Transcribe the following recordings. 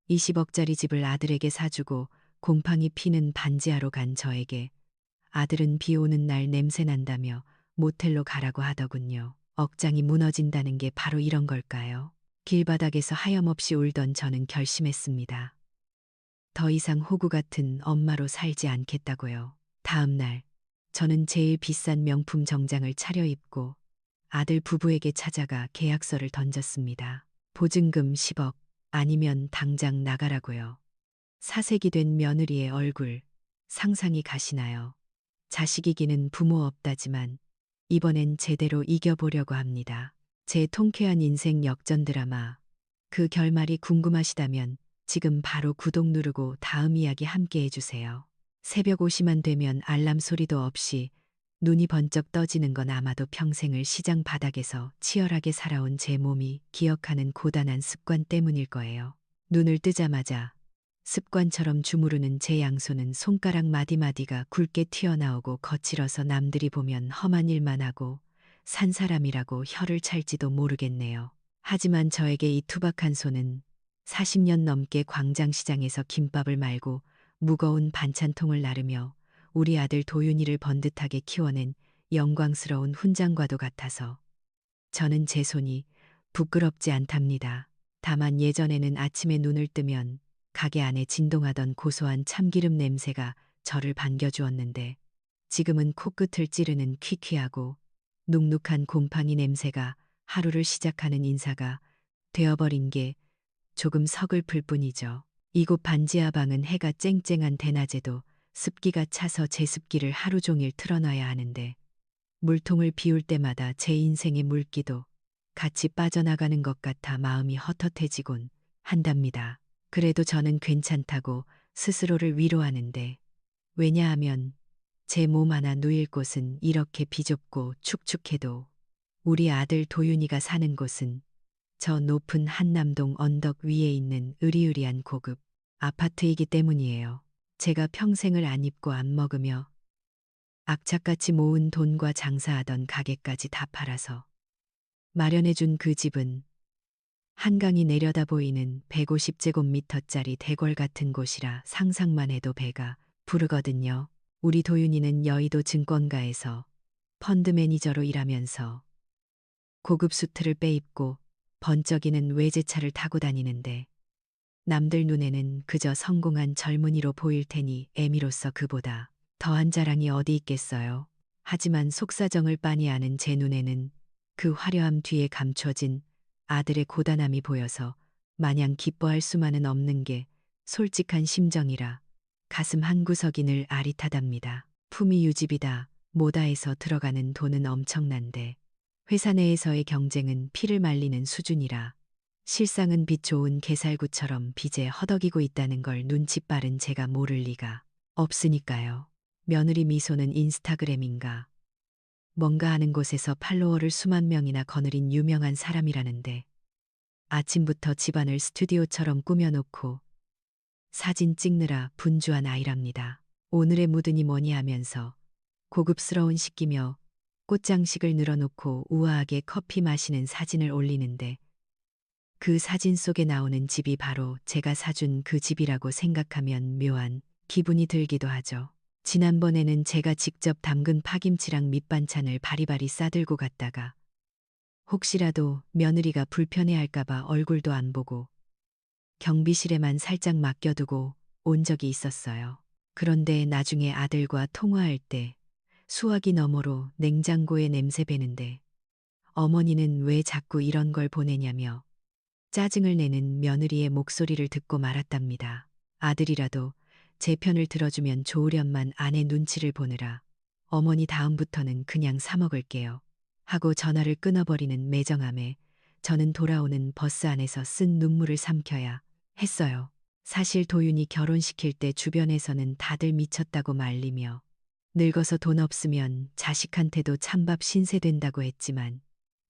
20억짜리 집을 아들에게 사주고 곰팡이 피는 반지하러 간 저에게 아들은 비 오는 날 냄새 난다며 모텔로 가라고 하더군요. 억장이 무너진다는 게 바로 이런 걸까요? 길바닥에서 하염없이 울던 저는 결심했습니다. 더 이상 호구 같은 엄마로 살지 않겠다고요. 다음 날, 저는 제일 비싼 명품 정장을 차려입고 아들 부부에게 찾아가 계약서를 던졌습니다. 보증금 10억, 아니면 당장 나가라고요. 사색이 된 며느리의 얼굴, 상상이 가시나요? 자식이기는 부모 없다지만 이번엔 제대로 이겨보려고 합니다. 제 통쾌한 인생 역전 드라마. 그 결말이 궁금하시다면 지금 바로 구독 누르고 다음 이야기 함께 해주세요. 새벽 5시만 되면 알람 소리도 없이 눈이 번쩍 떠지는 건 아마도 평생을 시장 바닥에서 치열하게 살아온 제 몸이 기억하는 고단한 습관 때문일 거예요. 눈을 뜨자마자 습관처럼 주무르는 제 양손은 손가락 마디마디가 굵게 튀어나오고 거칠어서 남들이 보면 험한 일만 하고 산 사람이라고 혀를 찰지도 모르겠네요. 하지만 저에게 이 투박한 손은 40년 넘게 광장시장에서 김밥을 말고 무거운 반찬통을 나르며 우리 아들 도윤이를 번듯하게 키워낸 영광스러운 훈장과도 같아서 저는 제 손이 부끄럽지 않답니다. 다만 예전에는 아침에 눈을 뜨면 가게 안에 진동하던 고소한 참기름 냄새가 저를 반겨주었는데 지금은 코끝을 찌르는 퀴퀴하고 눅눅한 곰팡이 냄새가 하루를 시작하는 인사가 되어버린 게 조금 서글플 뿐이죠. 이곳 반지하 방은 해가 쨍쨍한 대낮에도 습기가 차서 제습기를 하루 종일 틀어놔야 하는데 물통을 비울 때마다 제 인생의 물기도 같이 빠져나가는 것 같아 마음이 헛헛해지곤 한답니다. 그래도 저는 괜찮다고 스스로를 위로하는데 왜냐하면 제 몸 하나 누일 곳은 이렇게 비좁고 축축해도 우리 아들 도윤이가 사는 곳은 저 높은 한남동 언덕 위에 있는 으리으리한 고급 아파트이기 때문이에요. 제가 평생을 안 입고 안 먹으며 악착같이 모은 돈과 장사하던 가게까지 다 팔아서 마련해준 그 집은 한강이 내려다 보이는 150제곱미터짜리 대궐 같은 곳이라 상상만 해도 배가 부르거든요. 우리 도윤이는 여의도 증권가에서 펀드 매니저로 일하면서 고급 수트를 빼입고 번쩍이는 외제차를 타고 다니는데 남들 눈에는 그저 성공한 젊은이로 보일 테니 애미로서 그보다 더한 자랑이 어디 있겠어요. 하지만 속사정을 빤히 아는 제 눈에는 그 화려함 뒤에 감춰진 아들의 고단함이 보여서 마냥 기뻐할 수만은 없는 게 솔직한 심정이라 가슴 한구석이 늘 아릿하답니다. 품위 유지비다 뭐다해서 들어가는 돈은 엄청난데 회사 내에서의 경쟁은 피를 말리는 수준이라 실상은 빛 좋은 개살구처럼 빚에 허덕이고 있다는 걸 눈치 빠른 제가 모를 리가 없으니까요. 며느리 미소는 인스타그램인가 뭔가 하는 곳에서 팔로워를 수만 명이나 거느린 유명한 사람이라는데 아침부터 집안을 스튜디오처럼 꾸며놓고 사진 찍느라 분주한 아이랍니다. 오늘의 무드니 뭐니 하면서 고급스러운 식기며 꽃장식을 늘어놓고 우아하게 커피 마시는 사진을 올리는데 그 사진 속에 나오는 집이 바로 제가 사준 그 집이라고 생각하면 묘한 기분이 들기도 하죠. 지난번에는 제가 직접 담근 파김치랑 밑반찬을 바리바리 싸들고 갔다가 혹시라도 며느리가 불편해할까봐 얼굴도 안 보고 경비실에만 살짝 맡겨두고 온 적이 있었어요. 그런데 나중에 아들과 통화할 때 수화기 너머로 냉장고에 냄새 배는데 어머니는 왜 자꾸 이런 걸 보내냐며 짜증을 내는 며느리의 목소리를 듣고 말았답니다. 아들이라도 제 편을 들어주면 좋으련만 아내 눈치를 보느라 어머니 다음부터는 그냥 사 먹을게요 하고 전화를 끊어버리는 매정함에 저는 돌아오는 버스 안에서 쓴 눈물을 삼켜야 했어요. 사실 도윤이 결혼시킬 때 주변에서는 다들 미쳤다고 말리며 늙어서 돈 없으면 자식한테도 찬밥 신세된다고 했지만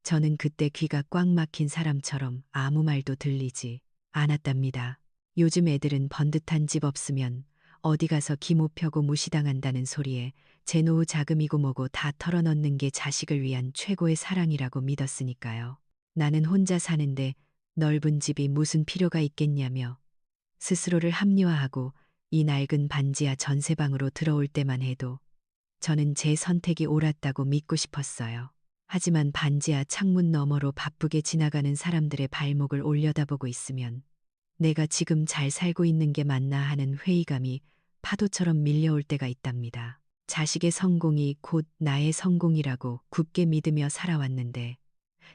저는 그때 귀가 꽉 막힌 사람처럼 아무 말도 들리지 않았답니다. 요즘 애들은 번듯한 집 없으면 어디 가서 기모 펴고 무시당한다는 소리에 제 노후 자금이고 뭐고 다 털어넣는 게 자식을 위한 최고의 사랑이라고 믿었으니까요. 나는 혼자 사는데 넓은 집이 무슨 필요가 있겠냐며 스스로를 합리화하고 이 낡은 반지하 전세방으로 들어올 때만 해도 저는 제 선택이 옳았다고 믿고 싶었어요. 하지만 반지하 창문 너머로 바쁘게 지나가는 사람들의 발목을 올려다보고 있으면 내가 지금 잘 살고 있는 게 맞나 하는 회의감이 파도처럼 밀려올 때가 있답니다. 자식의 성공이 곧 나의 성공이라고 굳게 믿으며 살아왔는데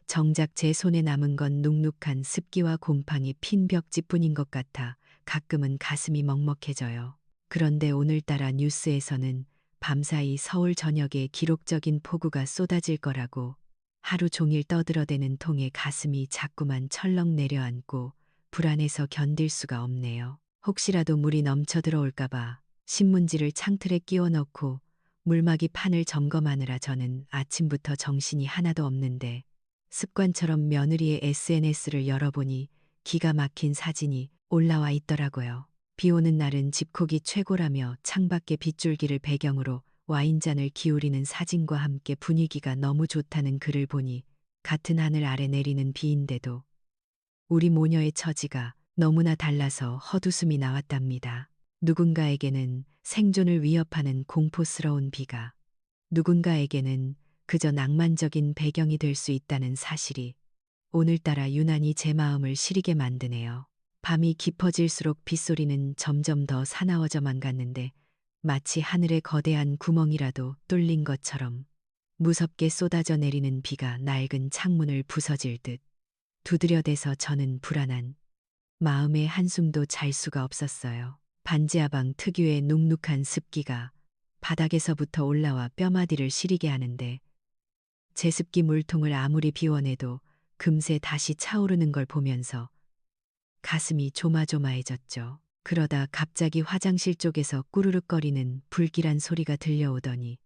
정작 제 손에 남은 건 눅눅한 습기와 곰팡이 핀 벽지뿐인 것 같아 가끔은 가슴이 먹먹해져요. 그런데 오늘따라 뉴스에서는 밤사이 서울 전역에 기록적인 폭우가 쏟아질 거라고 하루 종일 떠들어대는 통에 가슴이 자꾸만 철렁 내려앉고 불안해서 견딜 수가 없네요. 혹시라도 물이 넘쳐 들어올까봐 신문지를 창틀에 끼워 넣고 물막이 판을 점검하느라 저는 아침부터 정신이 하나도 없는데 습관처럼 며느리의 SNS를 열어보니 기가 막힌 사진이 올라와 있더라고요. 비 오는 날은 집콕이 최고라며 창밖의 빗줄기를 배경으로 와인잔을 기울이는 사진과 함께 분위기가 너무 좋다는 글을 보니 같은 하늘 아래 내리는 비인데도 우리 모녀의 처지가 너무나 달라서 헛웃음이 나왔답니다. 누군가에게는 생존을 위협하는 공포스러운 비가, 누군가에게는 그저 낭만적인 배경이 될 수 있다는 사실이 오늘따라 유난히 제 마음을 시리게 만드네요. 밤이 깊어질수록 빗소리는 점점 더 사나워져만 갔는데 마치 하늘의 거대한 구멍이라도 뚫린 것처럼 무섭게 쏟아져 내리는 비가 낡은 창문을 부서질 듯 두드려대서 저는 불안한 마음의 한숨도 잘 수가 없었어요. 반지하방 특유의 눅눅한 습기가 바닥에서부터 올라와 뼈마디를 시리게 하는데 제습기 물통을 아무리 비워내도 금세 다시 차오르는 걸 보면서 가슴이 조마조마해졌죠. 그러다 갑자기 화장실 쪽에서 꾸르륵거리는 불길한 소리가 들려오더니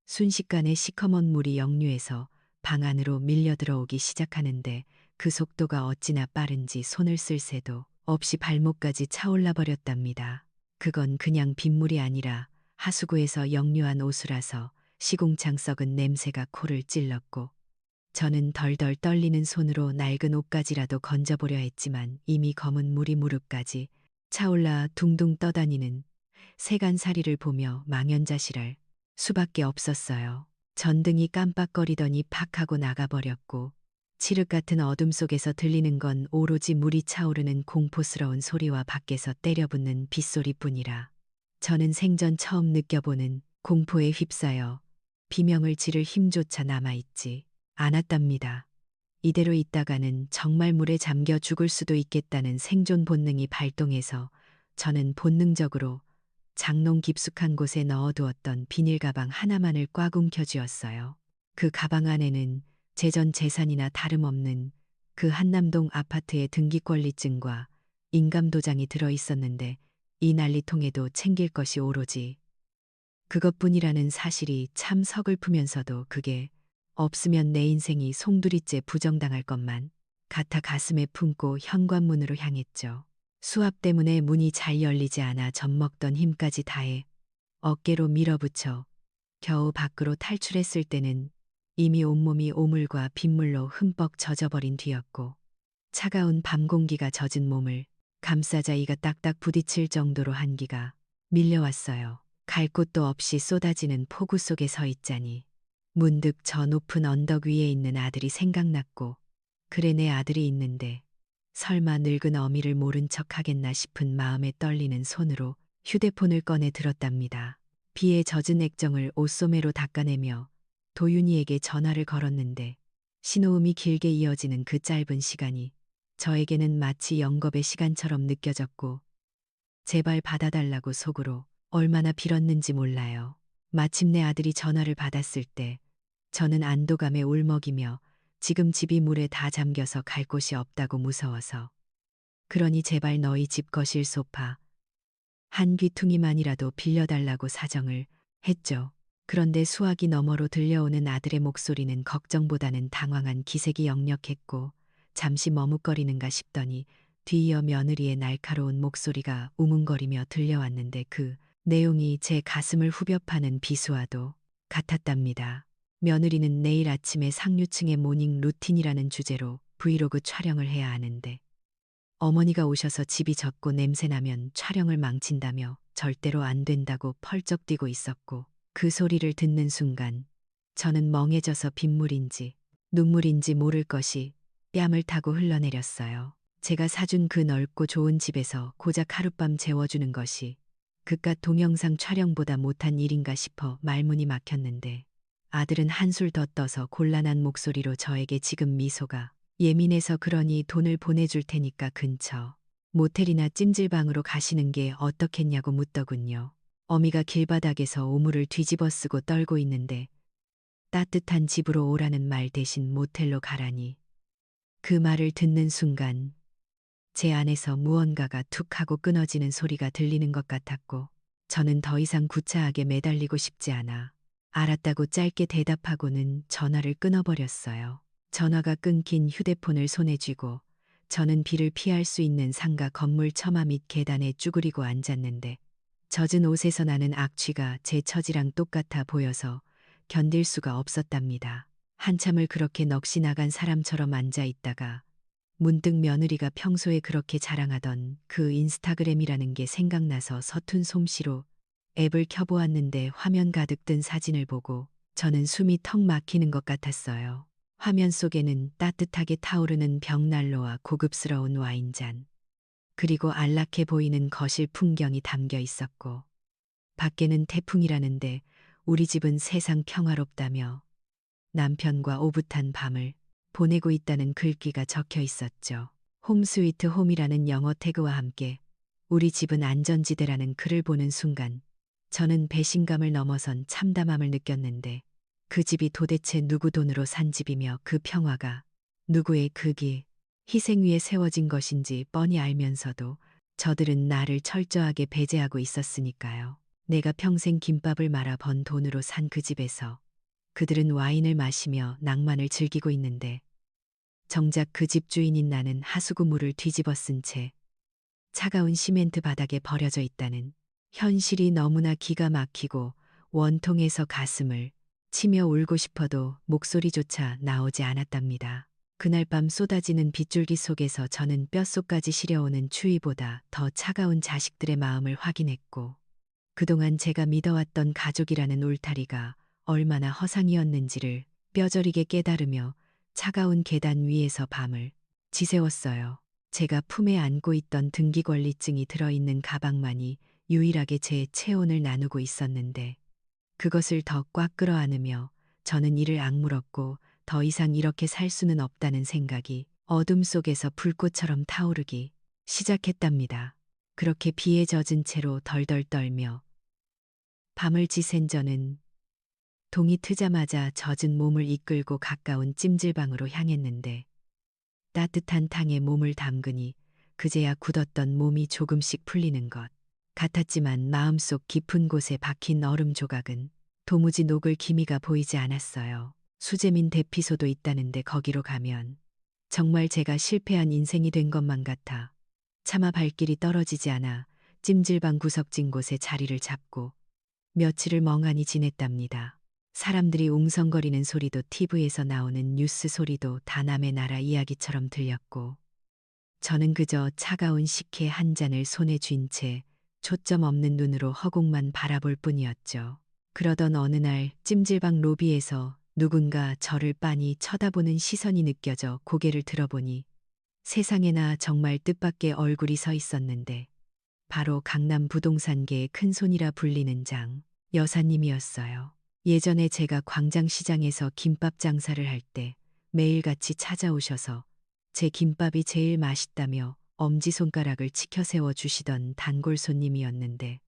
순식간에 시커먼 물이 역류해서 방 안으로 밀려 들어오기 시작하는데 그 속도가 어찌나 빠른지 손을 쓸 새도 없이 발목까지 차올라 버렸답니다. 그건 그냥 빗물이 아니라 하수구에서 역류한 오수라서 시궁창 썩은 냄새가 코를 찔렀고 저는 덜덜 떨리는 손으로 낡은 옷가지라도 건져보려 했지만 이미 검은 물이 무릎까지 차올라 둥둥 떠다니는 세간살이를 보며 망연자실할 수밖에 없었어요. 전등이 깜빡거리더니 팍 하고 나가버렸고 칠흑 같은 어둠 속에서 들리는 건 오로지 물이 차오르는 공포스러운 소리와 밖에서 때려붙는 빗소리뿐이라 저는 생전 처음 느껴보는 공포에 휩싸여 비명을 지를 힘조차 남아있지 않았답니다. 이대로 있다가는 정말 물에 잠겨 죽을 수도 있겠다는 생존 본능이 발동해서 저는 본능적으로 장롱 깊숙한 곳에 넣어두었던 비닐 가방 하나만을 꽉 움켜쥐었어요. 그 가방 안에는 제 전 재산이나 다름없는 그 한남동 아파트의 등기권리증과 인감도장이 들어있었는데 이 난리통에도 챙길 것이 오로지 그것뿐이라는 사실이 참 서글프면서도 그게 없으면 내 인생이 송두리째 부정당할 것만 같아 가슴에 품고 현관문으로 향했죠. 수압 때문에 문이 잘 열리지 않아 젖먹던 힘까지 다해 어깨로 밀어붙여 겨우 밖으로 탈출했을 때는 이미 온몸이 오물과 빗물로 흠뻑 젖어버린 뒤였고 차가운 밤 공기가 젖은 몸을 감싸자이가 딱딱 부딪힐 정도로 한기가 밀려왔어요. 갈 곳도 없이 쏟아지는 폭우 속에 서 있자니 문득 저 높은 언덕 위에 있는 아들이 생각났고 그래 내 아들이 있는데 설마 늙은 어미를 모른 척 하겠나 싶은 마음에 떨리는 손으로 휴대폰을 꺼내 들었답니다. 비에 젖은 액정을 옷소매로 닦아내며 도윤이에게 전화를 걸었는데 신호음이 길게 이어지는 그 짧은 시간이 저에게는 마치 영겁의 시간처럼 느껴졌고 제발 받아달라고 속으로 얼마나 빌었는지 몰라요. 마침내 아들이 전화를 받았을 때 저는 안도감에 울먹이며 지금 집이 물에 다 잠겨서 갈 곳이 없다고 무서워서 그러니 제발 너희 집 거실 소파 한 귀퉁이만이라도 빌려달라고 사정을 했죠. 그런데 수화기 너머로 들려오는 아들의 목소리는 걱정보다는 당황한 기색이 역력했고 잠시 머뭇거리는가 싶더니 뒤이어 며느리의 날카로운 목소리가 우문거리며 들려왔는데 그 내용이 제 가슴을 후벼 파는 비수와도 같았답니다. 며느리는 내일 아침에 상류층의 모닝 루틴이라는 주제로 브이로그 촬영을 해야 하는데 어머니가 오셔서 집이 젖고 냄새나면 촬영을 망친다며 절대로 안 된다고 펄쩍 뛰고 있었고, 그 소리를 듣는 순간 저는 멍해져서 빗물인지 눈물인지 모를 것이 뺨을 타고 흘러내렸어요. 제가 사준 그 넓고 좋은 집에서 고작 하룻밤 재워주는 것이 그깟 동영상 촬영보다 못한 일인가 싶어 말문이 막혔는데, 아들은 한술 더 떠서 곤란한 목소리로 저에게 지금 미소가 예민해서 그러니 돈을 보내줄 테니까 근처 모텔이나 찜질방으로 가시는 게 어떻겠냐고 묻더군요. 어미가 길바닥에서 오물을 뒤집어 쓰고 떨고 있는데 따뜻한 집으로 오라는 말 대신 모텔로 가라니. 그 말을 듣는 순간 제 안에서 무언가가 툭 하고 끊어지는 소리가 들리는 것 같았고, 저는 더 이상 구차하게 매달리고 싶지 않아 알았다고 짧게 대답하고는 전화를 끊어버렸어요. 전화가 끊긴 휴대폰을 손에 쥐고 저는 비를 피할 수 있는 상가 건물 처마 밑 계단에 쭈그리고 앉았는데, 젖은 옷에서 나는 악취가 제 처지랑 똑같아 보여서 견딜 수가 없었답니다. 한참을 그렇게 넋이 나간 사람처럼 앉아 있다가 문득 며느리가 평소에 그렇게 자랑하던 그 인스타그램이라는 게 생각나서 서툰 솜씨로 앱을 켜보았는데 화면 가득 든 사진을 보고 저는 숨이 턱 막히는 것 같았어요. 화면 속에는 따뜻하게 타오르는 벽난로와 고급스러운 와인잔, 그리고 안락해 보이는 거실 풍경이 담겨 있었고, 밖에는 태풍이라는데 우리 집은 세상 평화롭다며 남편과 오붓한 밤을 보내고 있다는 글귀가 적혀 있었죠. 홈 스위트 홈이라는 영어 태그와 함께 우리 집은 안전지대라는 글을 보는 순간 저는 배신감을 넘어선 참담함을 느꼈는데, 그 집이 도대체 누구 돈으로 산 집이며 그 평화가 누구의 극이 희생 위에 세워진 것인지 뻔히 알면서도 저들은 나를 철저하게 배제하고 있었으니까요. 내가 평생 김밥을 말아 번 돈으로 산 그 집에서 그들은 와인을 마시며 낭만을 즐기고 있는데, 정작 그 집 주인인 나는 하수구 물을 뒤집어 쓴 채 차가운 시멘트 바닥에 버려져 있다는 현실이 너무나 기가 막히고 원통해서 가슴을 치며 울고 싶어도 목소리조차 나오지 않았답니다. 그날 밤 쏟아지는 빗줄기 속에서 저는 뼛속까지 시려오는 추위보다 더 차가운 자식들의 마음을 확인했고, 그동안 제가 믿어왔던 가족이라는 울타리가 얼마나 허상이었는지를 뼈저리게 깨달으며 차가운 계단 위에서 밤을 지새웠어요. 제가 품에 안고 있던 등기권리증이 들어있는 가방만이 유일하게 제 체온을 나누고 있었는데, 그것을 더 꽉 끌어안으며 저는 이를 악물었고 더 이상 이렇게 살 수는 없다는 생각이 어둠 속에서 불꽃처럼 타오르기 시작했답니다. 그렇게 비에 젖은 채로 덜덜 떨며 밤을 지샌 저는 동이 트자마자 젖은 몸을 이끌고 가까운 찜질방으로 향했는데, 따뜻한 탕에 몸을 담그니 그제야 굳었던 몸이 조금씩 풀리는 것 같았지만 마음속 깊은 곳에 박힌 얼음 조각은 도무지 녹을 기미가 보이지 않았어요. 수재민 대피소도 있다는데 거기로 가면 정말 제가 실패한 인생이 된 것만 같아 차마 발길이 떨어지지 않아 찜질방 구석진 곳에 자리를 잡고 며칠을 멍하니 지냈답니다. 사람들이 웅성거리는 소리도 TV에서 나오는 뉴스 소리도 다 남의 나라 이야기처럼 들렸고, 저는 그저 차가운 식혜 한 잔을 손에 쥔 채 초점 없는 눈으로 허공만 바라볼 뿐이었죠. 그러던 어느 날 찜질방 로비에서 누군가 저를 빤히 쳐다보는 시선이 느껴져 고개를 들어보니 세상에나 정말 뜻밖의 얼굴이 서 있었는데, 바로 강남 부동산계의 큰손이라 불리는 장 여사님이었어요. 예전에 제가 광장시장에서 김밥 장사를 할 때 매일같이 찾아오셔서 제 김밥이 제일 맛있다며 엄지손가락을 치켜 세워 주시던 단골 손님이었는데,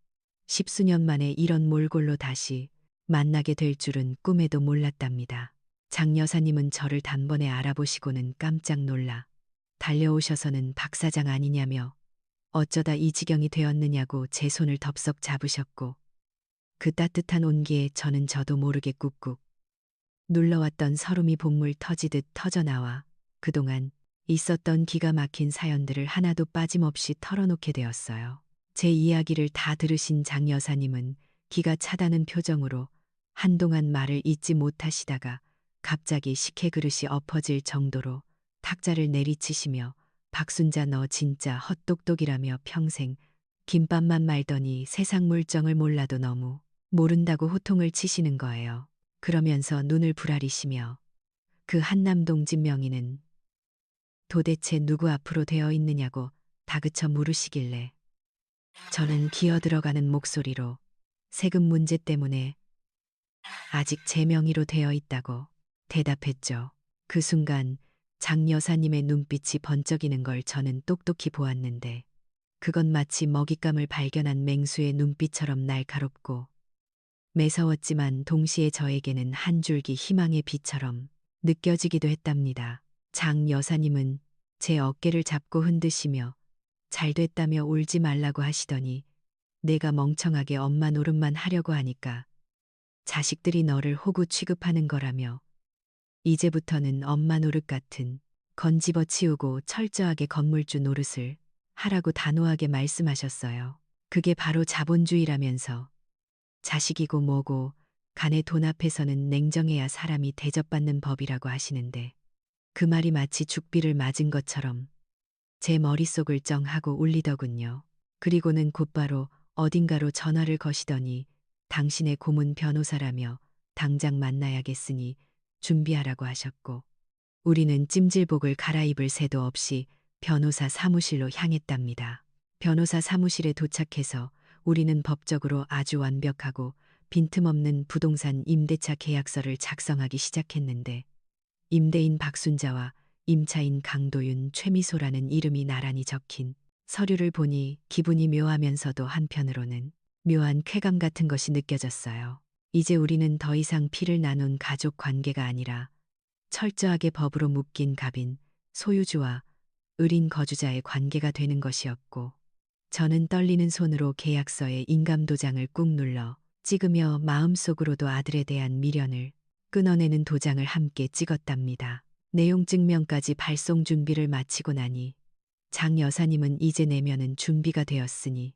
십수년 만에 이런 몰골로 다시 만나게 될 줄은 꿈에도 몰랐답니다. 장 여사님은 저를 단번에 알아보시고는 깜짝 놀라 달려오셔서는 박 사장 아니냐며 어쩌다 이 지경이 되었느냐고 제 손을 덥석 잡으셨고, 그 따뜻한 온기에 저도 모르게 꾹꾹 눌러왔던 서름이 복물 터지듯 터져나와 그동안 있었던 기가 막힌 사연들을 하나도 빠짐없이 털어놓게 되었어요. 제 이야기를 다 들으신 장 여사님은 기가 차다는 표정으로 한동안 말을 잇지 못하시다가 갑자기 식혜 그릇이 엎어질 정도로 탁자를 내리치시며 박순자 너 진짜 헛똑똑이라며 평생 김밥만 말더니 세상 물정을 몰라도 너무 모른다고 호통을 치시는 거예요. 그러면서 눈을 부라리시며 그 한남동 집 명의는 도대체 누구 앞으로 되어 있느냐고 다그쳐 물으시길래 저는 기어 들어가는 목소리로 세금 문제 때문에 아직 제 명의로 되어 있다고 대답했죠. 그 순간 장 여사님의 눈빛이 번쩍이는 걸 저는 똑똑히 보았는데 그건 마치 먹잇감을 발견한 맹수의 눈빛처럼 날카롭고 매서웠지만 동시에 저에게는 한 줄기 희망의 빛처럼 느껴지기도 했답니다. 장 여사님은 제 어깨를 잡고 흔드시며 잘 됐다며 울지 말라고 하시더니 내가 멍청하게 엄마 노릇만 하려고 하니까 자식들이 너를 호구 취급하는 거라며 이제부터는 엄마 노릇 같은 건집어 치우고 철저하게 건물주 노릇을 하라고 단호하게 말씀하셨어요. 그게 바로 자본주의라면서 자식이고 뭐고 간에 돈 앞에서는 냉정해야 사람이 대접받는 법이라고 하시는데 그 말이 마치 죽비를 맞은 것처럼 제 머릿속을 쩡하고 울리더군요. 그리고는 곧바로 어딘가로 전화를 거시더니 당신의 고문 변호사라며 당장 만나야겠으니 준비하라고 하셨고 우리는 찜질복을 갈아입을 새도 없이 변호사 사무실로 향했답니다. 변호사 사무실에 도착해서 우리는 법적으로 아주 완벽하고 빈틈없는 부동산 임대차 계약서를 작성하기 시작했는데 임대인 박순자와 임차인 강도윤, 최미소라는 이름이 나란히 적힌 서류를 보니 기분이 묘하면서도 한편으로는 묘한 쾌감 같은 것이 느껴졌어요. 이제 우리는 더 이상 피를 나눈 가족 관계가 아니라 철저하게 법으로 묶인 갑인, 소유주와 을인 거주자의 관계가 되는 것이었고 저는 떨리는 손으로 계약서에 인감도장을 꾹 눌러 찍으며 마음속으로도 아들에 대한 미련을 끊어내는 도장을 함께 찍었답니다. 내용 증명까지 발송 준비를 마치고 나니 장 여사님은 이제 내면은 준비가 되었으니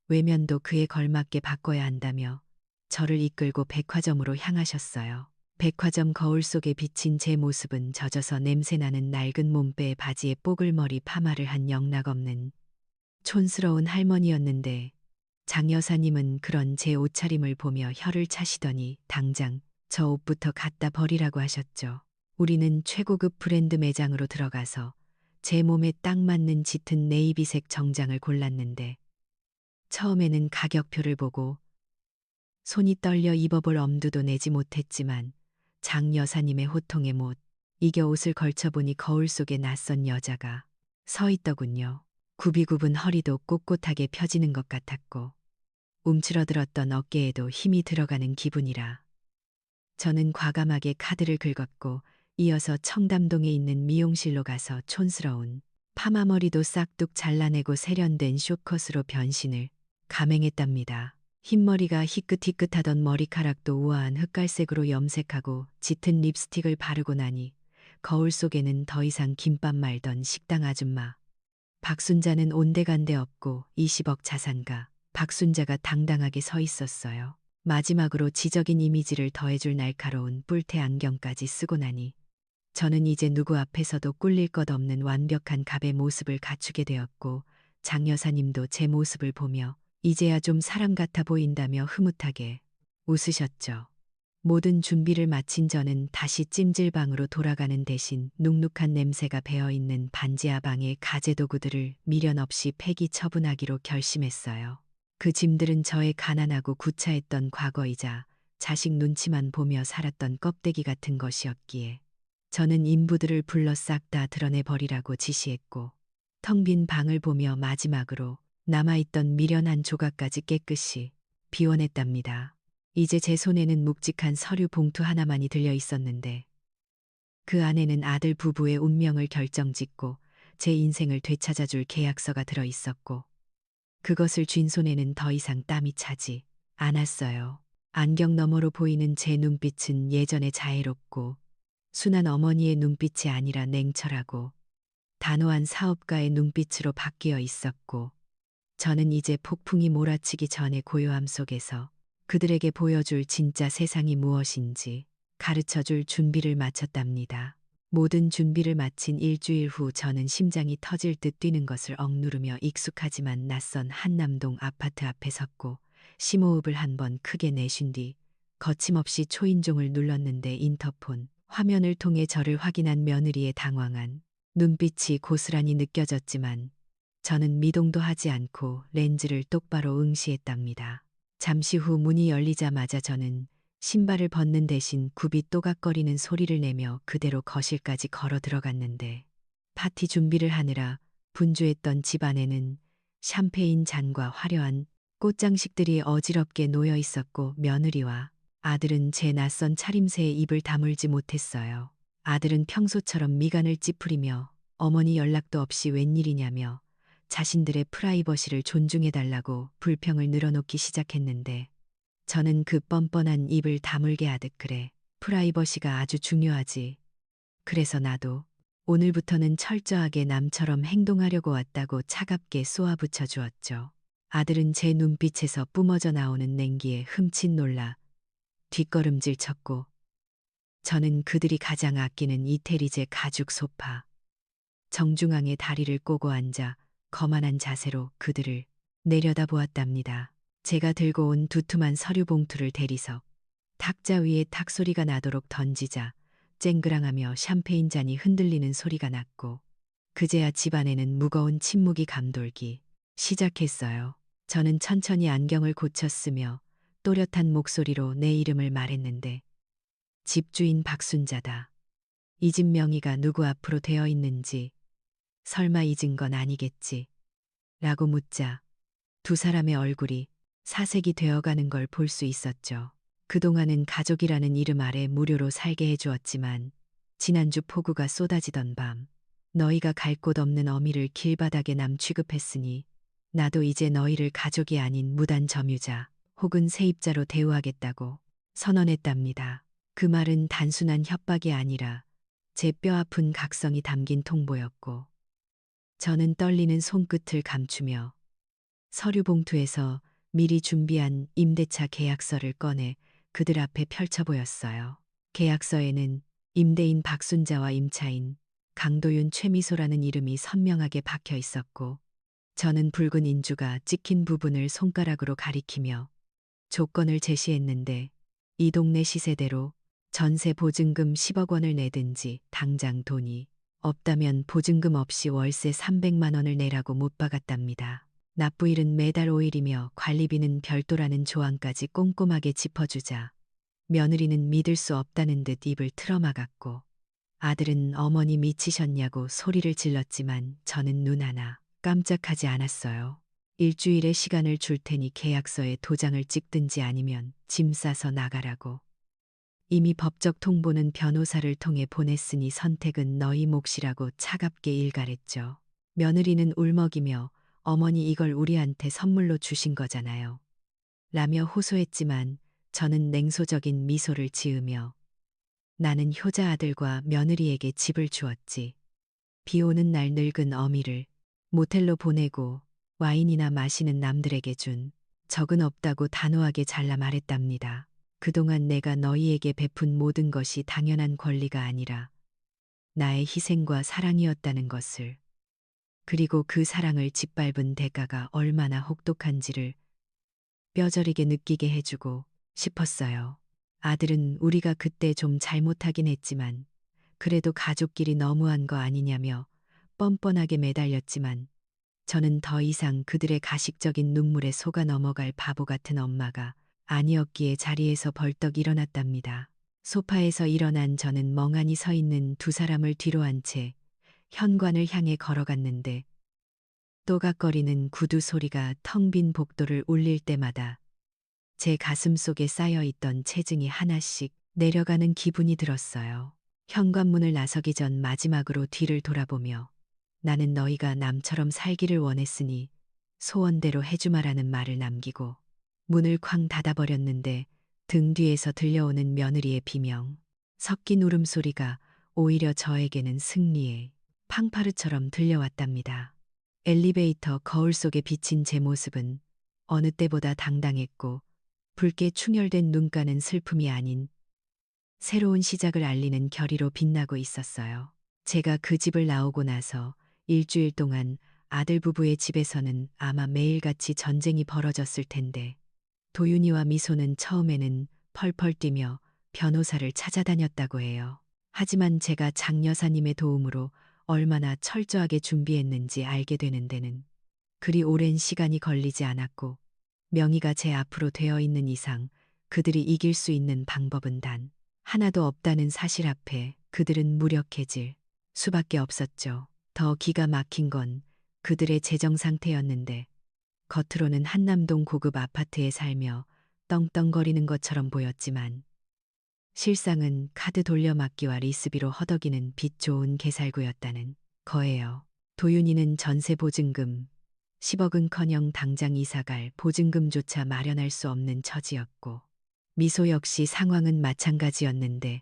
외면도 그에 걸맞게 바꿔야 한다며 저를 이끌고 백화점으로 향하셨어요. 백화점 거울 속에 비친 제 모습은 젖어서 냄새나는 낡은 몸빼 바지에 뽀글머리 파마를 한 영락없는 촌스러운 할머니였는데 장 여사님은 그런 제 옷차림을 보며 혀를 차시더니 당장 저 옷부터 갖다 버리라고 하셨죠. 우리는 최고급 브랜드 매장으로 들어가서 제 몸에 딱 맞는 짙은 네이비색 정장을 골랐는데 처음에는 가격표를 보고 손이 떨려 입어볼 엄두도 내지 못했지만 장 여사님의 호통에 못 이겨 옷을 걸쳐보니 거울 속에 낯선 여자가 서 있더군요. 굽이굽은 허리도 꼿꼿하게 펴지는 것 같았고 움츠러들었던 어깨에도 힘이 들어가는 기분이라 저는 과감하게 카드를 긁었고 이어서 청담동에 있는 미용실로 가서 촌스러운 파마머리도 싹둑 잘라내고 세련된 숏컷으로 변신을 감행했답니다. 흰머리가 희끗희끗하던 머리카락도 우아한 흑갈색으로 염색하고 짙은 립스틱을 바르고 나니 거울 속에는 더 이상 김밥 말던 식당 아줌마 박순자는 온데간데 없고 20억 자산가 박순자가 당당하게 서 있었어요. 마지막으로 지적인 이미지를 더해줄 날카로운 뿔테 안경까지 쓰고 나니 저는 이제 누구 앞에서도 꿀릴 것 없는 완벽한 갑의 모습을 갖추게 되었고 장 여사님도 제 모습을 보며 이제야 좀 사람 같아 보인다며 흐뭇하게 웃으셨죠. 모든 준비를 마친 저는 다시 찜질방으로 돌아가는 대신 눅눅한 냄새가 배어있는 반지하 방의 가재도구들을 미련 없이 폐기 처분하기로 결심했어요. 그 짐들은 저의 가난하고 구차했던 과거이자 자식 눈치만 보며 살았던 껍데기 같은 것이었기에 저는 인부들을 불러 싹 다 드러내버리라고 지시했고 텅 빈 방을 보며 마지막으로 남아있던 미련 한 조각까지 깨끗이 비워냈답니다. 이제 제 손에는 묵직한 서류 봉투 하나만이 들려 있었는데 그 안에는 아들 부부의 운명을 결정짓고 제 인생을 되찾아줄 계약서가 들어 있었고 그것을 쥔 손에는 더 이상 땀이 차지 않았어요. 안경 너머로 보이는 제 눈빛은 예전에 자애롭고 순한 어머니의 눈빛이 아니라 냉철하고 단호한 사업가의 눈빛으로 바뀌어 있었고 저는 이제 폭풍이 몰아치기 전의 고요함 속에서 그들에게 보여줄 진짜 세상이 무엇인지 가르쳐줄 준비를 마쳤답니다. 모든 준비를 마친 일주일 후 저는 심장이 터질 듯 뛰는 것을 억누르며 익숙하지만 낯선 한남동 아파트 앞에 섰고 심호흡을 한 번 크게 내쉰 뒤 거침없이 초인종을 눌렀는데 인터폰 화면을 통해 저를 확인한 며느리의 당황한 눈빛이 고스란히 느껴졌지만 저는 미동도 하지 않고 렌즈를 똑바로 응시했답니다. 잠시 후 문이 열리자마자 저는 신발을 벗는 대신 굽이 또각거리는 소리를 내며 그대로 거실까지 걸어 들어갔는데 파티 준비를 하느라 분주했던 집 안에는 샴페인 잔과 화려한 꽃장식들이 어지럽게 놓여 있었고 며느리와 아들은 제 낯선 차림새에 입을 다물지 못했어요. 아들은 평소처럼 미간을 찌푸리며 어머니 연락도 없이 웬일이냐며 자신들의 프라이버시를 존중해달라고 불평을 늘어놓기 시작했는데 저는 그 뻔뻔한 입을 다물게 하듯 그래. 프라이버시가 아주 중요하지. 그래서 나도 오늘부터는 철저하게 남처럼 행동하려고 왔다고 차갑게 쏘아붙여 주었죠. 아들은 제 눈빛에서 뿜어져 나오는 냉기에 흠칫 놀라 뒷걸음질 쳤고 저는 그들이 가장 아끼는 이태리제 가죽 소파 정중앙에 다리를 꼬고 앉아 거만한 자세로 그들을 내려다보았답니다. 제가 들고 온 두툼한 서류 봉투를 대리석 탁자 위에 탁 소리가 나도록 던지자 쨍그랑하며 샴페인 잔이 흔들리는 소리가 났고 그제야 집안에는 무거운 침묵이 감돌기 시작했어요. 저는 천천히 안경을 고쳤으며 또렷한 목소리로 내 이름을 말했는데 집주인 박순자다. 이 집 명의가 누구 앞으로 되어 있는지 설마 잊은 건 아니겠지? 라고 묻자 두 사람의 얼굴이 사색이 되어가는 걸 볼 수 있었죠. 그동안은 가족이라는 이름 아래 무료로 살게 해주었지만 지난주 폭우가 쏟아지던 밤 너희가 갈 곳 없는 어미를 길바닥에 남 취급했으니 나도 이제 너희를 가족이 아닌 무단 점유자 혹은 세입자로 대우하겠다고 선언했답니다. 그 말은 단순한 협박이 아니라 제 뼈아픈 각성이 담긴 통보였고 저는 떨리는 손끝을 감추며 서류 봉투에서 미리 준비한 임대차 계약서를 꺼내 그들 앞에 펼쳐 보였어요. 계약서에는 임대인 박순자와 임차인 강도윤 최미소라는 이름이 선명하게 박혀 있었고 저는 붉은 인주가 찍힌 부분을 손가락으로 가리키며 조건을 제시했는데 이 동네 시세대로 전세 보증금 10억 원을 내든지 당장 돈이 없다면 보증금 없이 월세 300만 원을 내라고 못 박았답니다. 납부일은 매달 5일이며 관리비는 별도라는 조항까지 꼼꼼하게 짚어주자 며느리는 믿을 수 없다는 듯 입을 틀어막았고 아들은 어머니 미치셨냐고 소리를 질렀지만 저는 눈 하나 깜짝하지 않았어요. 일주일의 시간을 줄 테니 계약서에 도장을 찍든지 아니면 짐 싸서 나가라고. 이미 법적 통보는 변호사를 통해 보냈으니 선택은 너희 몫이라고 차갑게 일갈했죠. 며느리는 울먹이며 어머니 이걸 우리한테 선물로 주신 거잖아요. 라며 호소했지만 저는 냉소적인 미소를 지으며 나는 효자 아들과 며느리에게 집을 주었지. 비 오는 날 늙은 어미를 모텔로 보내고 와인이나 마시는 남들에게 준 적은 없다고 단호하게 잘라 말했답니다. 그동안 내가 너희에게 베푼 모든 것이 당연한 권리가 아니라 나의 희생과 사랑이었다는 것을 그리고 그 사랑을 짓밟은 대가가 얼마나 혹독한지를 뼈저리게 느끼게 해주고 싶었어요. 아들은 우리가 그때 좀 잘못하긴 했지만 그래도 가족끼리 너무한 거 아니냐며 뻔뻔하게 매달렸지만 저는 더 이상 그들의 가식적인 눈물에 속아 넘어갈 바보 같은 엄마가 아니었기에 자리에서 벌떡 일어났답니다. 소파에서 일어난 저는 멍하니 서 있는 두 사람을 뒤로 한 채 현관을 향해 걸어갔는데 또각거리는 구두 소리가 텅 빈 복도를 울릴 때마다 제 가슴 속에 쌓여있던 체증이 하나씩 내려가는 기분이 들었어요. 현관문을 나서기 전 마지막으로 뒤를 돌아보며 나는 너희가 남처럼 살기를 원했으니 소원대로 해주마라는 말을 남기고 문을 쾅 닫아버렸는데 등 뒤에서 들려오는 며느리의 비명, 섞인 울음소리가 오히려 저에게는 승리의 팡파르처럼 들려왔답니다. 엘리베이터 거울 속에 비친 제 모습은 어느 때보다 당당했고 붉게 충혈된 눈가는 슬픔이 아닌 새로운 시작을 알리는 결의로 빛나고 있었어요. 제가 그 집을 나오고 나서 일주일 동안 아들 부부의 집에서는 아마 매일같이 전쟁이 벌어졌을 텐데 도윤이와 미소는 처음에는 펄펄 뛰며 변호사를 찾아다녔다고 해요. 하지만 제가 장 여사님의 도움으로 얼마나 철저하게 준비했는지 알게 되는 데는 그리 오랜 시간이 걸리지 않았고 명의가 제 앞으로 되어 있는 이상 그들이 이길 수 있는 방법은 단 하나도 없다는 사실 앞에 그들은 무력해질 수밖에 없었죠. 더 기가 막힌 건 그들의 재정 상태였는데 겉으로는 한남동 고급 아파트에 살며 떵떵거리는 것처럼 보였지만 실상은 카드 돌려막기와 리스비로 허덕이는 빚 좋은 개살구였다는 거예요. 도윤이는 전세 보증금 10억은커녕 당장 이사갈 보증금조차 마련할 수 없는 처지였고 미소 역시 상황은 마찬가지였는데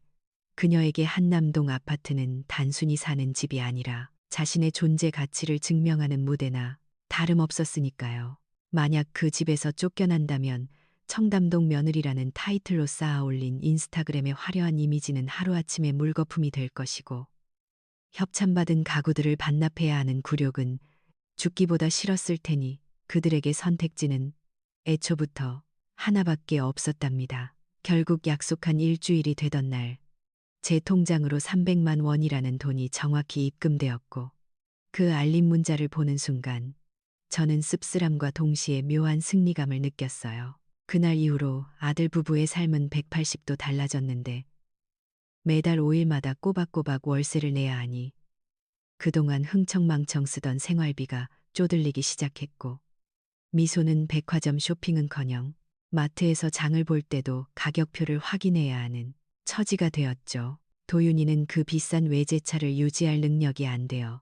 그녀에게 한남동 아파트는 단순히 사는 집이 아니라 자신의 존재 가치를 증명하는 무대나 다름없었으니까요. 만약 그 집에서 쫓겨난다면 청담동 며느리라는 타이틀로 쌓아 올린 인스타그램의 화려한 이미지는 하루아침에 물거품이 될 것이고 협찬받은 가구들을 반납해야 하는 굴욕은 죽기보다 싫었을 테니 그들에게 선택지는 애초부터 하나밖에 없었답니다. 결국 약속한 일주일이 되던 날 제 통장으로 300만 원이라는 돈이 정확히 입금되었고 그 알림 문자를 보는 순간 저는 씁쓸함과 동시에 묘한 승리감을 느꼈어요. 그날 이후로 아들 부부의 삶은 180도 달라졌는데 매달 5일마다 꼬박꼬박 월세를 내야 하니 그동안 흥청망청 쓰던 생활비가 쪼들리기 시작했고 미소는 백화점 쇼핑은커녕 마트에서 장을 볼 때도 가격표를 확인해야 하는 처지가 되었죠. 도윤이는 그 비싼 외제차를 유지할 능력이 안 되어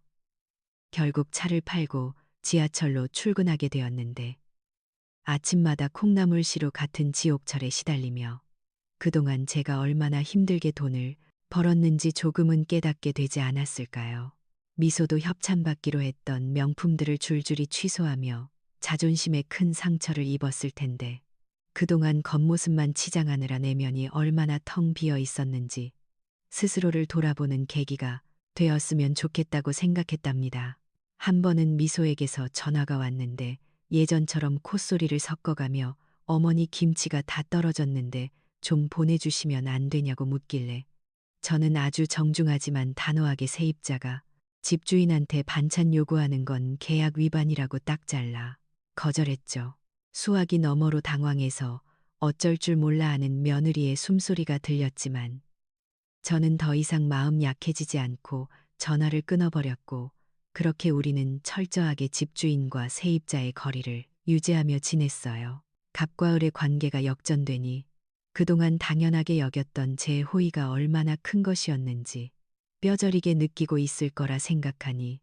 결국 차를 팔고 지하철로 출근하게 되었는데 아침마다 콩나물시루 같은 지옥철에 시달리며 그동안 제가 얼마나 힘들게 돈을 벌었는지 조금은 깨닫게 되지 않았을까요? 미소도 협찬받기로 했던 명품들을 줄줄이 취소하며 자존심에 큰 상처를 입었을 텐데 그동안 겉모습만 치장하느라 내면이 얼마나 텅 비어 있었는지 스스로를 돌아보는 계기가 되었으면 좋겠다고 생각했답니다. 한 번은 미소에게서 전화가 왔는데 예전처럼 콧소리를 섞어가며 어머니 김치가 다 떨어졌는데 좀 보내주시면 안 되냐고 묻길래 저는 아주 정중하지만 단호하게 세입자가 집주인한테 반찬 요구하는 건 계약 위반이라고 딱 잘라 거절했죠. 수화기 너머로 당황해서 어쩔 줄 몰라 하는 며느리의 숨소리가 들렸지만 저는 더 이상 마음 약해지지 않고 전화를 끊어버렸고 그렇게 우리는 철저하게 집주인과 세입자의 거리를 유지하며 지냈어요. 갑과 을의 관계가 역전되니 그동안 당연하게 여겼던 제 호의가 얼마나 큰 것이었는지 뼈저리게 느끼고 있을 거라 생각하니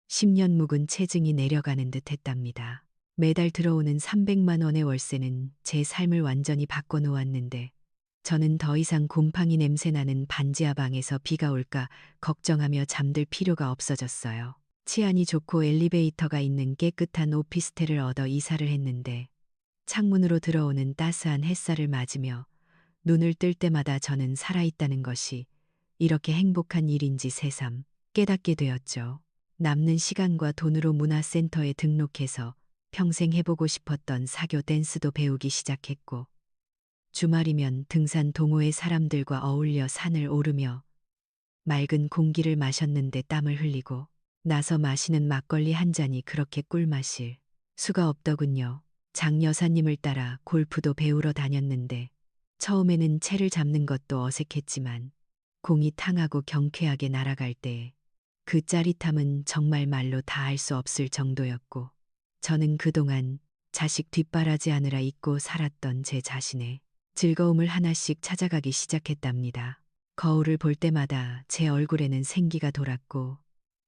10년 묵은 체증이 내려가는 듯 했답니다. 매달 들어오는 300만 원의 월세는 제 삶을 완전히 바꿔놓았는데 저는 더 이상 곰팡이 냄새나는 반지하 방에서 비가 올까 걱정하며 잠들 필요가 없어졌어요. 치안이 좋고 엘리베이터가 있는 깨끗한 오피스텔을 얻어 이사를 했는데 창문으로 들어오는 따스한 햇살을 맞으며 눈을 뜰 때마다 저는 살아있다는 것이 이렇게 행복한 일인지 새삼 깨닫게 되었죠. 남는 시간과 돈으로 문화센터에 등록해서 평생 해보고 싶었던 사교 댄스도 배우기 시작했고 주말이면 등산 동호회 사람들과 어울려 산을 오르며 맑은 공기를 마셨는데 땀을 흘리고 나서 마시는 막걸리 한 잔이 그렇게 꿀마실 수가 없더군요. 장 여사님을 따라 골프도 배우러 다녔는데 처음에는 채를 잡는 것도 어색했지만 공이 탕하고 경쾌하게 날아갈 때 그 짜릿함은 정말 말로 다 할 수 없을 정도였고 저는 그동안 자식 뒷바라지하느라 잊고 살았던 제 자신의 즐거움을 하나씩 찾아가기 시작했답니다. 거울을 볼 때마다 제 얼굴에는 생기가 돌았고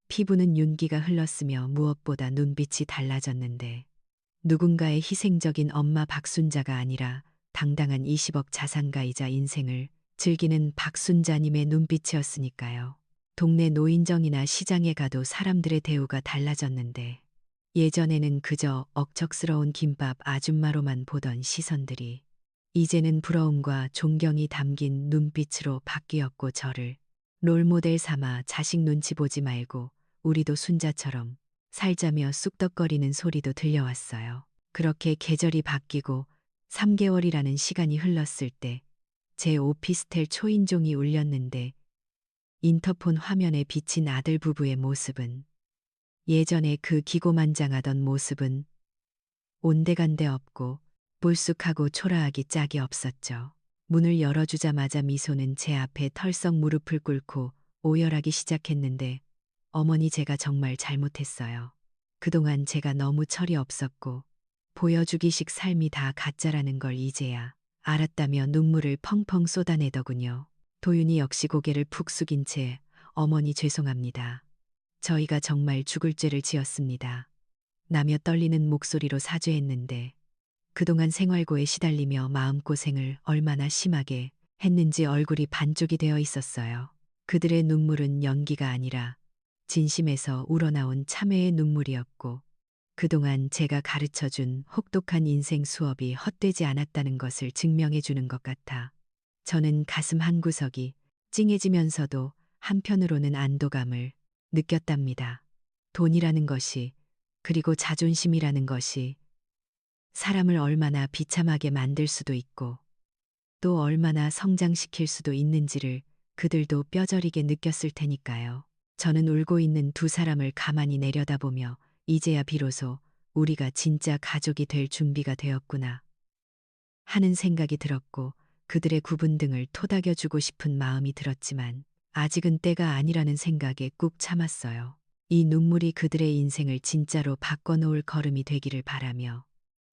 피부는 윤기가 흘렀으며 무엇보다 눈빛이 달라졌는데 누군가의 희생적인 엄마 박순자가 아니라 당당한 20억 자산가이자 인생을 즐기는 박순자님의 눈빛이었으니까요. 동네 노인정이나 시장에 가도 사람들의 대우가 달라졌는데 예전에는 그저 억척스러운 김밥 아줌마로만 보던 시선들이 이제는 부러움과 존경이 담긴 눈빛으로 바뀌었고 저를 롤모델 삼아 자식 눈치 보지 말고 우리도 순자처럼 살자며 쑥덕거리는 소리도 들려왔어요. 그렇게 계절이 바뀌고 3개월이라는 시간이 흘렀을 때 제 오피스텔 초인종이 울렸는데 인터폰 화면에 비친 아들 부부의 모습은 예전에 그 기고만장하던 모습은 온데간데 없고 불쑥하고 초라하기 짝이 없었죠. 문을 열어주자마자 미소는 제 앞에 털썩 무릎을 꿇고 오열하기 시작했는데 어머니 제가 정말 잘못했어요. 그동안 제가 너무 철이 없었고 보여주기식 삶이 다 가짜라는 걸 이제야 알았다며 눈물을 펑펑 쏟아내더군요. 도윤이 역시 고개를 푹 숙인 채 어머니 죄송합니다. 저희가 정말 죽을 죄를 지었습니다. 나며 떨리는 목소리로 사죄했는데 그동안 생활고에 시달리며 마음고생을 얼마나 심하게 했는지 얼굴이 반쪽이 되어 있었어요. 그들의 눈물은 연기가 아니라 진심에서 우러나온 참회의 눈물이었고 그동안 제가 가르쳐준 혹독한 인생 수업이 헛되지 않았다는 것을 증명해 주는 것 같아 저는 가슴 한구석이 찡해지면서도 한편으로는 안도감을 느꼈답니다. 돈이라는 것이 그리고 자존심이라는 것이 사람을 얼마나 비참하게 만들 수도 있고 또 얼마나 성장시킬 수도 있는지를 그들도 뼈저리게 느꼈을 테니까요. 저는 울고 있는 두 사람을 가만히 내려다보며 이제야 비로소 우리가 진짜 가족이 될 준비가 되었구나 하는 생각이 들었고 그들의 굽은 등을 토닥여주고 싶은 마음이 들었지만 아직은 때가 아니라는 생각에 꾹 참았어요. 이 눈물이 그들의 인생을 진짜로 바꿔놓을 걸음이 되기를 바라며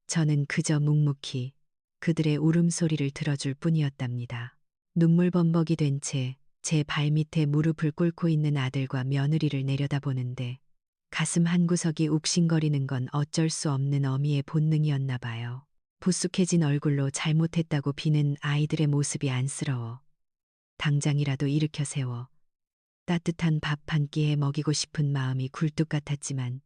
저는 그저 묵묵히 그들의 울음소리를 들어줄 뿐이었답니다. 눈물범벅이 된 채 제 발밑에 무릎을 꿇고 있는 아들과 며느리를 내려다보는데 가슴 한구석이 욱신거리는 건 어쩔 수 없는 어미의 본능이었나 봐요. 부쑥해진 얼굴로 잘못했다고 비는 아이들의 모습이 안쓰러워 당장이라도 일으켜 세워 따뜻한 밥 한 끼에 먹이고 싶은 마음이 굴뚝 같았지만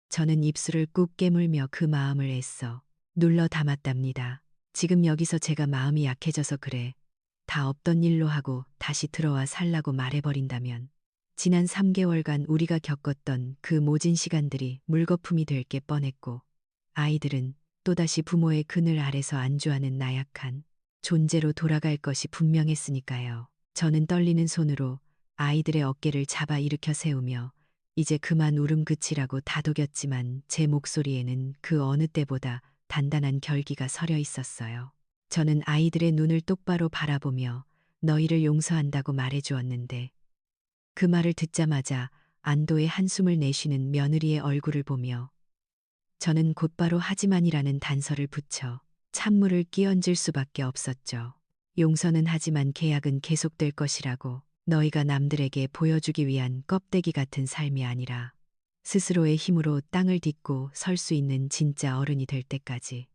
저는 입술을 꾹 깨물며 그 마음을 애써 눌러 담았답니다. 지금 여기서 제가 마음이 약해져서 그래. 다 없던 일로 하고 다시 들어와 살라고 말해버린다면 지난 3개월간 우리가 겪었던 그 모진 시간들이 물거품이 될 게 뻔했고 아이들은 또다시 부모의 그늘 아래서 안주하는 나약한 존재로 돌아갈 것이 분명했으니까요. 저는 떨리는 손으로 아이들의 어깨를 잡아 일으켜 세우며 이제 그만 울음 그치라고 다독였지만 제 목소리에는 그 어느 때보다 단단한 결기가 서려 있었어요. 저는 아이들의 눈을 똑바로 바라보며 너희를 용서한다고 말해주었는데 그 말을 듣자마자 안도의 한숨을 내쉬는 며느리의 얼굴을 보며 저는 곧바로 하지만이라는 단서를 붙여 찬물을 끼얹을 수밖에 없었죠. 용서는 하지만 계약은 계속될 것이라고 너희가 남들에게 보여주기 위한 껍데기 같은 삶이 아니라 스스로의 힘으로 땅을 딛고 설 수 있는 진짜 어른이 될 때까지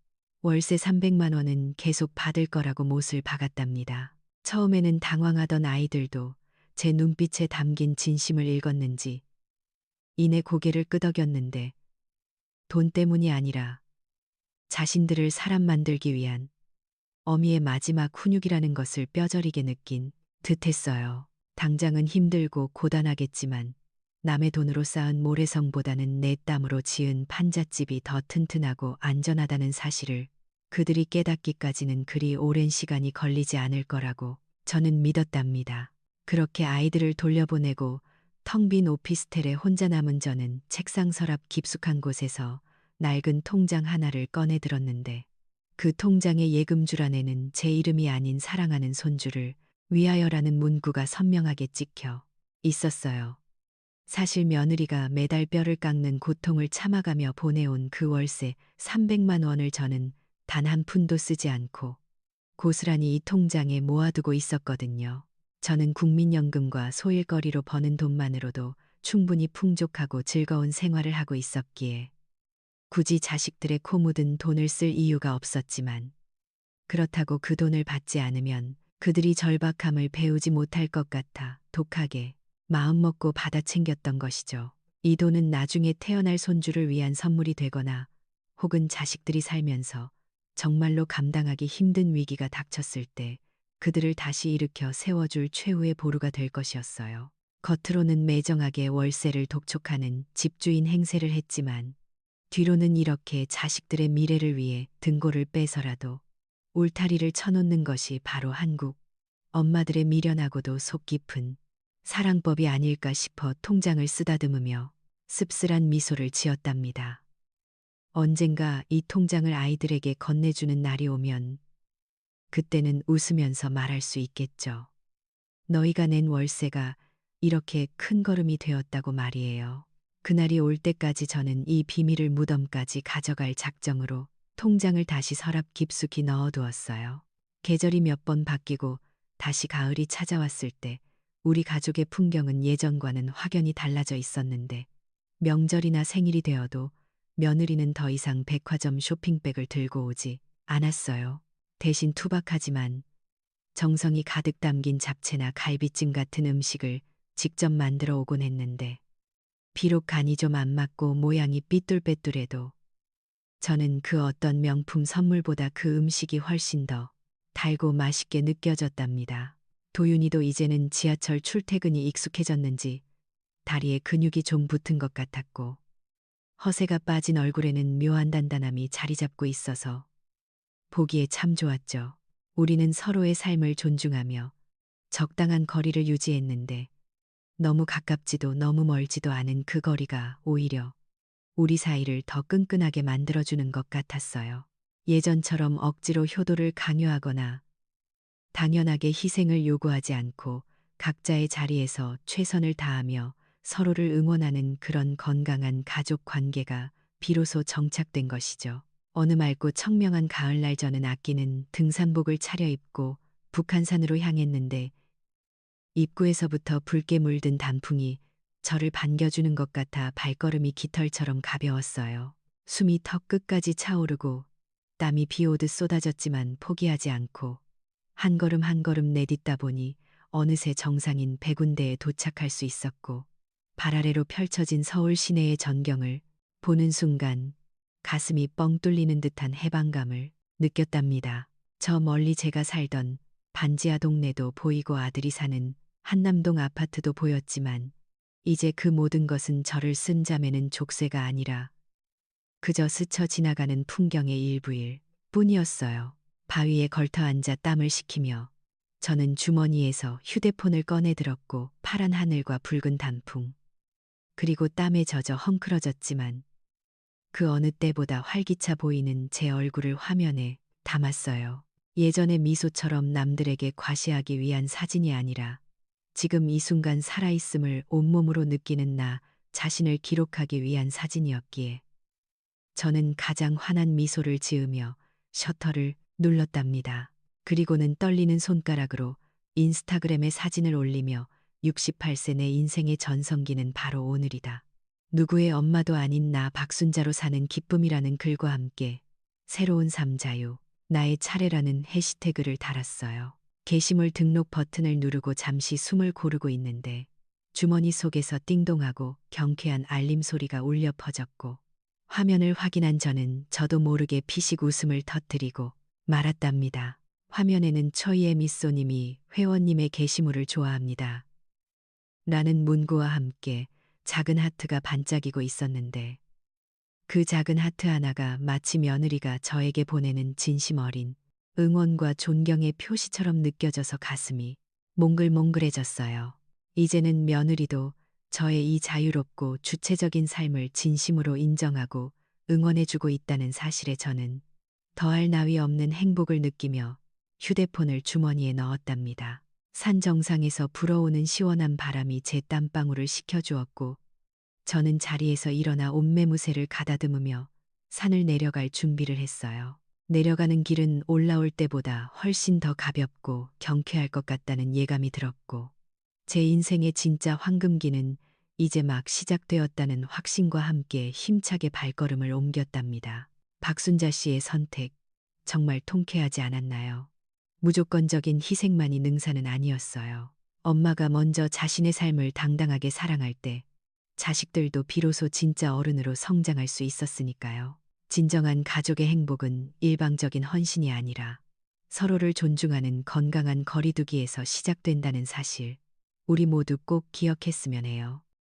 월세 300만 원은 계속 받을 거라고 못을 박았답니다. 처음에는 당황하던 아이들도 제 눈빛에 담긴 진심을 읽었는지 이내 고개를 끄덕였는데 돈 때문이 아니라 자신들을 사람 만들기 위한 어미의 마지막 훈육이라는 것을 뼈저리게 느낀 듯했어요. 당장은 힘들고 고단하겠지만 남의 돈으로 쌓은 모래성보다는 내 땀으로 지은 판잣집이 더 튼튼하고 안전하다는 사실을 그들이 깨닫기까지는 그리 오랜 시간이 걸리지 않을 거라고 저는 믿었답니다. 그렇게 아이들을 돌려보내고 텅 빈 오피스텔에 혼자 남은 저는 책상 서랍 깊숙한 곳에서 낡은 통장 하나를 꺼내 들었는데 그 통장의 예금줄 안에는 제 이름이 아닌 사랑하는 손주를 위하여라는 문구가 선명하게 찍혀 있었어요. 사실 며느리가 매달 뼈를 깎는 고통을 참아가며 보내온 그 월세 300만 원을 저는 단 한 푼도 쓰지 않고 고스란히 이 통장에 모아두고 있었거든요. 저는 국민연금과 소일거리로 버는 돈만으로도 충분히 풍족하고 즐거운 생활을 하고 있었기에 굳이 자식들의 코 묻은 돈을 쓸 이유가 없었지만 그렇다고 그 돈을 받지 않으면 그들이 절박함을 배우지 못할 것 같아 독하게 마음먹고 받아 챙겼던 것이죠. 이 돈은 나중에 태어날 손주를 위한 선물이 되거나 혹은 자식들이 살면서 정말로 감당하기 힘든 위기가 닥쳤을 때 그들을 다시 일으켜 세워줄 최후의 보루가 될 것이었어요. 겉으로는 매정하게 월세를 독촉하는 집주인 행세를 했지만 뒤로는 이렇게 자식들의 미래를 위해 등골을 빼서라도 울타리를 쳐놓는 것이 바로 한국 엄마들의 미련하고도 속 깊은 사랑법이 아닐까 싶어 통장을 쓰다듬으며 씁쓸한 미소를 지었답니다. 언젠가 이 통장을 아이들에게 건네주는 날이 오면 그때는 웃으면서 말할 수 있겠죠. 너희가 낸 월세가 이렇게 큰 걸음이 되었다고 말이에요. 그날이 올 때까지 저는 이 비밀을 무덤까지 가져갈 작정으로 통장을 다시 서랍 깊숙이 넣어두었어요. 계절이 몇 번 바뀌고 다시 가을이 찾아왔을 때 우리 가족의 풍경은 예전과는 확연히 달라져 있었는데 명절이나 생일이 되어도 며느리는 더 이상 백화점 쇼핑백을 들고 오지 않았어요. 대신 투박하지만 정성이 가득 담긴 잡채나 갈비찜 같은 음식을 직접 만들어 오곤 했는데 비록 간이 좀 안 맞고 모양이 삐뚤빼뚤해도 저는 그 어떤 명품 선물보다 그 음식이 훨씬 더 달고 맛있게 느껴졌답니다. 도윤이도 이제는 지하철 출퇴근이 익숙해졌는지 다리에 근육이 좀 붙은 것 같았고 허세가 빠진 얼굴에는 묘한 단단함이 자리 잡고 있어서 보기에 참 좋았죠. 우리는 서로의 삶을 존중하며 적당한 거리를 유지했는데 너무 가깝지도 너무 멀지도 않은 그 거리가 오히려 우리 사이를 더 끈끈하게 만들어주는 것 같았어요. 예전처럼 억지로 효도를 강요하거나 당연하게 희생을 요구하지 않고 각자의 자리에서 최선을 다하며 서로를 응원하는 그런 건강한 가족 관계가 비로소 정착된 것이죠. 어느 맑고 청명한 가을날 저는 아끼는 등산복을 차려입고 북한산으로 향했는데 입구에서부터 붉게 물든 단풍이 저를 반겨주는 것 같아 발걸음이 깃털처럼 가벼웠어요. 숨이 턱 끝까지 차오르고 땀이 비 오듯 쏟아졌지만 포기하지 않고 한 걸음 한 걸음 내딛다 보니 어느새 정상인 백운대에 도착할 수 있었고 발 아래로 펼쳐진 서울 시내의 전경을 보는 순간 가슴이 뻥 뚫리는 듯한 해방감을 느꼈답니다. 저 멀리 제가 살던 반지하 동네도 보이고 아들이 사는 한남동 아파트도 보였지만 이제 그 모든 것은 저를 쓴 잠에는 족쇄가 아니라 그저 스쳐 지나가는 풍경의 일부일 뿐이었어요. 바위에 걸터 앉아 땀을 식히며 저는 주머니에서 휴대폰을 꺼내 들었고 파란 하늘과 붉은 단풍 그리고 땀에 젖어 헝클어졌지만 그 어느 때보다 활기차 보이는 제 얼굴을 화면에 담았어요. 예전의 미소처럼 남들에게 과시하기 위한 사진이 아니라 지금 이 순간 살아있음을 온몸으로 느끼는 나 자신을 기록하기 위한 사진이었기에 저는 가장 환한 미소를 지으며 셔터를 눌렀답니다. 그리고는 떨리는 손가락으로 인스타그램에 사진을 올리며 68세 내 인생의 전성기는 바로 오늘이다. 누구의 엄마도 아닌 나 박순자로 사는 기쁨이라는 글과 함께 새로운 삶 자유, 나의 차례라는 해시태그를 달았어요. 게시물 등록 버튼을 누르고 잠시 숨을 고르고 있는데 주머니 속에서 띵동하고 경쾌한 알림 소리가 울려 퍼졌고 화면을 확인한 저는 저도 모르게 피식 웃음을 터뜨리고 말았답니다. 화면에는 초이의 미쏘님이 회원님의 게시물을 좋아합니다. 라는 문구와 함께 작은 하트가 반짝이고 있었는데 그 작은 하트 하나가 마치 며느리가 저에게 보내는 진심 어린 응원과 존경의 표시처럼 느껴져서 가슴이 몽글몽글해졌어요. 이제는 며느리도 저의 이 자유롭고 주체적인 삶을 진심으로 인정하고 응원해주고 있다는 사실에 저는 더할 나위 없는 행복을 느끼며 휴대폰을 주머니에 넣었답니다. 산 정상에서 불어오는 시원한 바람이 제 땀방울을 식혀주었고 저는 자리에서 일어나 옷매무새를 가다듬으며 산을 내려갈 준비를 했어요. 내려가는 길은 올라올 때보다 훨씬 더 가볍고 경쾌할 것 같다는 예감이 들었고 제 인생의 진짜 황금기는 이제 막 시작되었다는 확신과 함께 힘차게 발걸음을 옮겼답니다. 박순자 씨의 선택, 정말 통쾌하지 않았나요? 무조건적인 희생만이 능사는 아니었어요. 엄마가 먼저 자신의 삶을 당당하게 사랑할 때 자식들도 비로소 진짜 어른으로 성장할 수 있었으니까요. 진정한 가족의 행복은 일방적인 헌신이 아니라 서로를 존중하는 건강한 거리두기에서 시작된다는 사실, 우리 모두 꼭 기억했으면 해요.